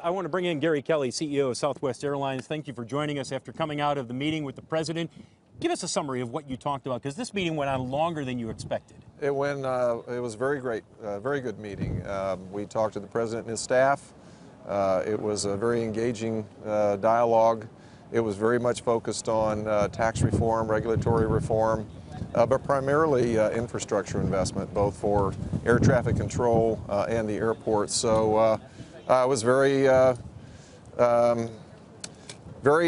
I want to bring in Gary Kelly, CEO of Southwest Airlines. Thank you for joining us after coming out of the meeting with the president. Give us a summary of what you talked about, because this meeting went on longer than you expected. It was very great, very good meeting. We talked to the president and his staff. It was a very engaging dialogue. It was very much focused on tax reform, regulatory reform, but primarily infrastructure investment, both for air traffic control and the airport. So I was very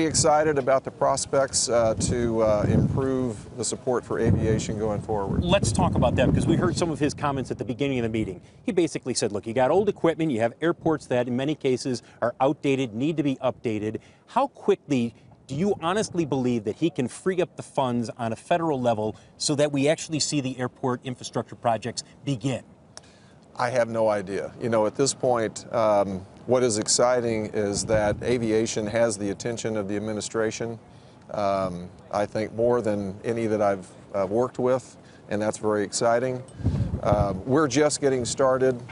excited about the prospects to improve the support for aviation going forward. Let's talk about that, because we heard some of his comments at the beginning of the meeting. He basically said, look, you got old equipment, you have airports that in many cases are outdated, need to be updated. How quickly do you honestly believe that he can free up the funds on a federal level so that we actually see the airport infrastructure projects begin? I have no idea. You know, at this point, what is exciting is that aviation has the attention of the administration, I think more than any that I've worked with, and that's very exciting. We're just getting started.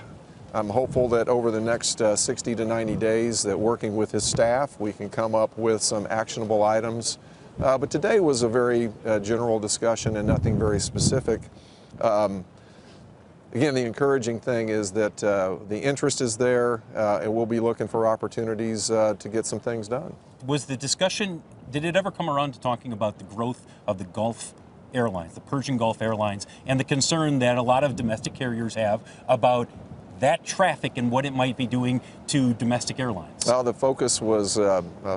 I'm hopeful that over the next 60 to 90 days that working with his staff, we can come up with some actionable items. But today was a very general discussion and nothing very specific. Again, the encouraging thing is that the interest is there, and we'll be looking for opportunities to get some things done. Was the discussion, did it ever come around to talking about the growth of the Gulf Airlines, the Persian Gulf Airlines, and the concern that a lot of domestic carriers have about that traffic and what it might be doing to domestic airlines? Well, the focus was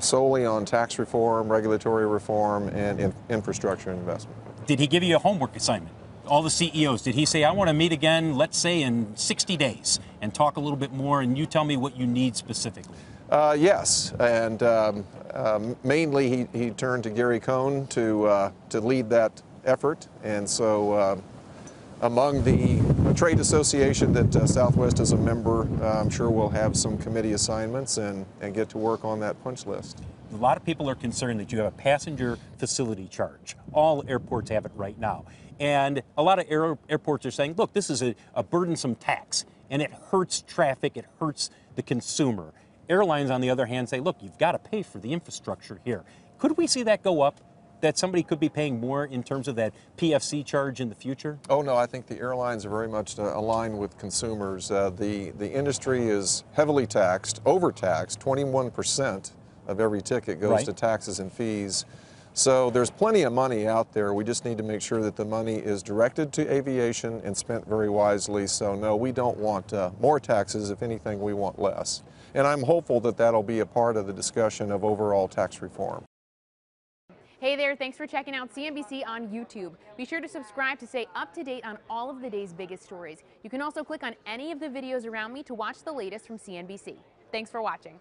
solely on tax reform, regulatory reform, and infrastructure investment. Did he give you a homework assignment? All the CEOs, did he say, I want to meet again, let's say in 60 days, and talk a little bit more, and you tell me what you need specifically? Yes, and mainly he turned to Gary Cohn to lead that effort, and so among the trade association that Southwest is a member, I'm sure we'll have some committee assignments and get to work on that punch list. A lot of people are concerned that you have a passenger facility charge. All airports have it right now. And a lot of airports are saying, look, this is a burdensome tax, and it hurts traffic, it hurts the consumer. Airlines, on the other hand, say, look, you've got to pay for the infrastructure here. Could we see that go up, that somebody could be paying more in terms of that PFC charge in the future? Oh, no, I think the airlines are very much aligned with consumers. The industry is heavily taxed, overtaxed. 21% of every ticket goes to taxes and fees. So there's plenty of money out there. We just need to make sure that the money is directed to aviation and spent very wisely. So no, we don't want more taxes. If anything, we want less. And I'm hopeful that that'll be a part of the discussion of overall tax reform. Hey there, thanks for checking out CNBC on YouTube. Be sure to subscribe to stay up to date on all of the day's biggest stories. You can also click on any of the videos around me to watch the latest from CNBC. Thanks for watching.